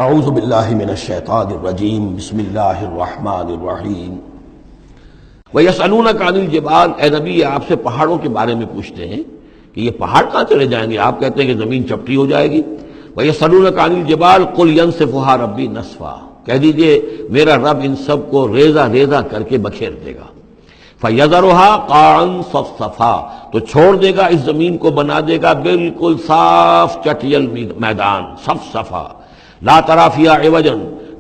اعوذ باللہ من الشیطان الرجیم بسم اللہ الرحمن الرحیم وَيَسْأَلُونَكَ عَنِ الْجِبَالِ، اے نبی یہ آپ سے پہاڑوں کے بارے میں پوچھتے ہیں کہ یہ پہاڑ کہاں چلے جائیں گے، آپ کہتے ہیں کہ زمین چپٹی ہو جائے گی۔ وَيَسْأَلُونَكَ عَنِ الْجِبَالِ قُلْ يَنسِفُهَا رَبِّي نَسْفًا، کہہ دیجئے میرا رب ان سب کو ریزہ ریزہ کر کے بکھیر دے گا۔ فَيَذَرُهَا قَاعًا صَفْصَفًا، تو چھوڑ دے گا اس زمین کو، بنا دے گا بالکل صاف چٹیل میدان، صفصفا، لا تری فیہا عوجا،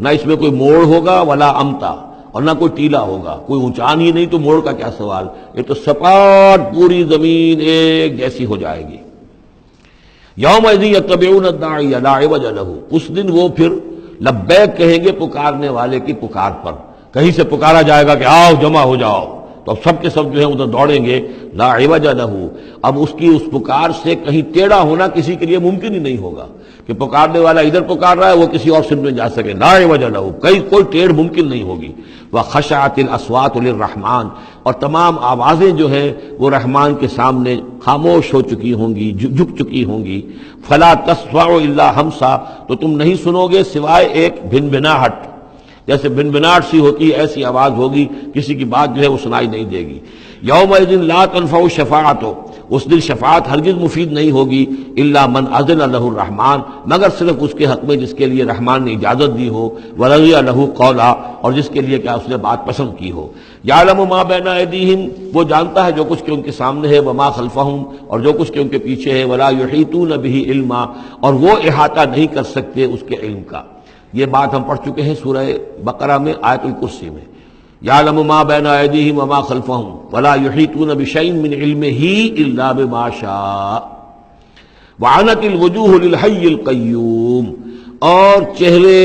نہ اس میں کوئی موڑ ہوگا ولا امتا، اور نہ کوئی ٹیلا ہوگا، کوئی اونچان ہی نہیں تو موڑ کا کیا سوال، یہ تو سپاٹ پوری زمین ایک جیسی ہو جائے گی۔ یومئذ یتبعون الداعی لا عوج لہ، اس دن وہ پھر لبیک کہیں گے پکارنے والے کی پکار پر، کہیں سے پکارا جائے گا کہ آؤ جمع ہو جاؤ، تو اب سب کے سب جو ہے ادھر دوڑیں گے، لا عوج لہ، اب اس کی اس پکار سے کہیں ٹیڑھا ہونا کسی کے لیے ممکن ہی نہیں ہوگا کہ پکارنے والا ادھر پکار رہا ہے وہ کسی اور سمت میں جا سکے، لا عوج لہ، کوئی ٹیڑھ ممکن نہیں ہوگی۔ وخشعت الاصوات للرحمن، اور تمام آوازیں جو ہیں وہ رحمان کے سامنے خاموش ہو چکی ہوں گی، جھک چکی ہوں گی۔ فلا تسمع الا ہمسا، تو تم نہیں سنو گے سوائے ایک بھنبھناہٹ، جیسے بھنبھناہٹ سی ہوتی ہے ایسی آواز ہوگی، کسی کی بات جو ہے وہ سنائی نہیں دے گی۔ یومئذ لا تنفع الشفاعۃ، اس دن شفاعت ہرگز مفید نہیں ہوگی، الا من اذن لہ الرحمن، مگر صرف اس کے حق میں جس کے لیے رحمان نے اجازت دی ہو، ورضی لہ قولا، اور جس کے لیے کیا اس نے بات پسند کی ہو۔ یعلم ما بین ایدیہم، وہ جانتا ہے جو کچھ کہ ان کے سامنے ہے، وما خلفہم، اور جو کچھ کہ ان کے پیچھے ہے، ولا یحیطون بہ علما، اور وہ احاطہ نہیں کر سکتے اس کے علم کا۔ یہ بات ہم پڑھ چکے ہیں سورہ بقرہ میں، آیت الکرسی میں۔ یعلم ما بین ایدیہم وما خلفہم ولا یحیطون بشیء من علمہ الا بما شاء وعنت الوجوہ للحی القیوم، اور چہرے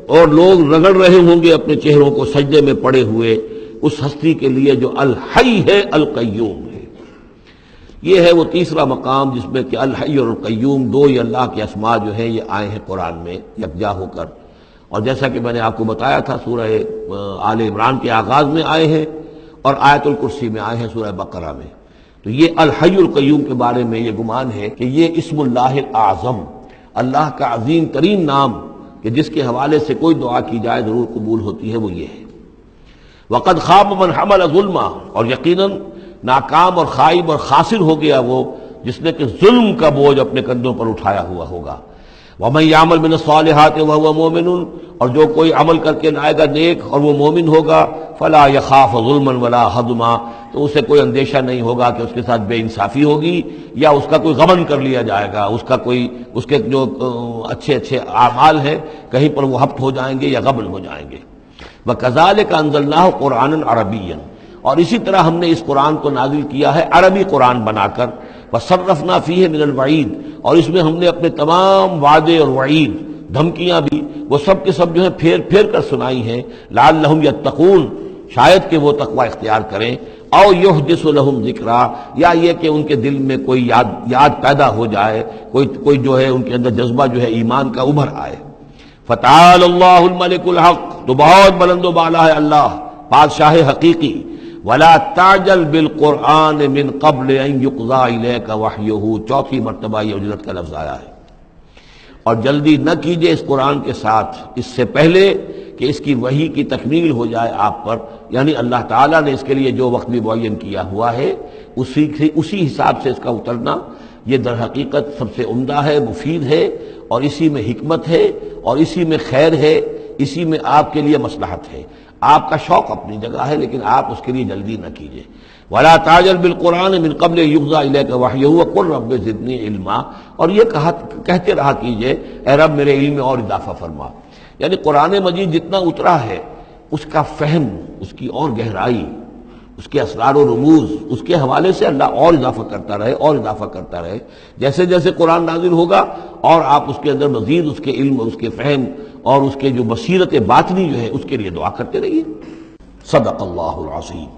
اور لوگ رگڑ رہے ہوں گے اپنے چہروں کو سجدے میں پڑے ہوئے اس ہستی کے لیے جو الحی ہے، القیوم ہے۔ یہ ہے وہ تیسرا مقام جس میں کہ الحی اور القیوم دو ہی اللہ کے اسماء جو ہیں یہ آئے ہیں قرآن میں یکجا ہو کر، اور جیسا کہ میں نے آپ کو بتایا تھا سورہ آل عمران کے آغاز میں آئے ہیں اور آیت الکرسی میں آئے ہیں سورہ بقرہ میں۔ تو یہ الحی القیوم کے بارے میں یہ گمان ہے کہ یہ اسم اللہ الاعظم، اللہ کا عظیم ترین نام کہ جس کے حوالے سے کوئی دعا کی جائے ضرور قبول ہوتی ہے، وہ یہ ہے۔ وقد خاب من حمل ظلما، اور یقیناً ناکام اور خائب اور خاسر ہو گیا وہ جس نے کہ ظلم کا بوجھ اپنے کندھوں پر اٹھایا ہوا ہوگا۔ وَمَن يَعْمَلْ مِنَ الصَّالِحَاتِ وَهُوَ مُؤْمِنٌ، اور جو کوئی عمل کر کے لائے گا نیک اور وہ مومن ہوگا، فَلَا يَخَافُ ظُلْمًا وَلَا حَظْمًا، تو اسے کوئی اندیشہ نہیں ہوگا کہ اس کے ساتھ بے انصافی ہوگی یا اس کا کوئی غبن کر لیا جائے گا، اس کے جو اچھے اعمال ہیں کہیں پر وہ ہفت ہو جائیں گے یا غبن ہو جائیں گے۔ وَكَذَلِكَ أَنزَلْنَاهُ قُرْآنًا عَرَبِيًّا، اور اسی طرح ہم نے اس قرآن کو نازل کیا ہے عربی قرآن بنا کر۔ وَصَرَّفْنَا فِيهِ مِنَ الْوَعِيدِ، اور اس میں ہم نے اپنے تمام وعدے اور وعید، دھمکیاں بھی وہ سب کے سب جو ہے پھیر پھیر کر سنائی ہیں، لعلہم یتقون، شاید کہ وہ تقوی اختیار کریں، او یحدث لہم ذکرا، یا یہ کہ ان کے دل میں کوئی یاد پیدا ہو جائے، کوئی جو ہے ان کے اندر جذبہ جو ہے ایمان کا ابھر آئے۔ فتعال اللہ الملک الحق، تو بہت بلند و بالا ہے اللہ بادشاہ حقیقی۔ ولا تعجل بالقرآن من قبل ان یقضى الیک وحیہ، چوتھی مرتبہ یہ اجلت کا لفظ آیا ہے۔ اور جلدی نہ کیجئے اس قرآن کے ساتھ اس سے پہلے کہ اس کی وحی کی تکمیل ہو جائے آپ پر، یعنی اللہ تعالیٰ نے اس کے لیے جو وقت بھی معین کیا ہوا ہے اسی حساب سے اس کا اترنا یہ در حقیقت سب سے عمدہ ہے، مفید ہے، اور اسی میں حکمت ہے، اور اسی میں خیر ہے، اسی میں آپ کے لیے مصلحت ہے۔ آپ کا شوق اپنی جگہ ہے لیکن آپ اس کے لیے جلدی نہ کیجئے۔ ولا تعجل بالقرآن من قبل یقضى الیک وحیہ وقل رب زدنی علما، اور یہ کہتے رہا کیجئے اے رب میرے علم میں اور اضافہ فرما، یعنی قرآن مجید جتنا اترا ہے اس کا فہم، اس کی اور گہرائی، اس کے اسرار و رموز، اس کے حوالے سے اللہ اور اضافہ کرتا رہے اور اضافہ کرتا رہے۔ جیسے جیسے قرآن نازل ہوگا اور آپ اس کے اندر مزید اس کے علم، اس کے فہم اور اس کے جو بصیرت باطنی جو ہے اس کے لیے دعا کرتے رہیے۔ صدق اللہ العظیم۔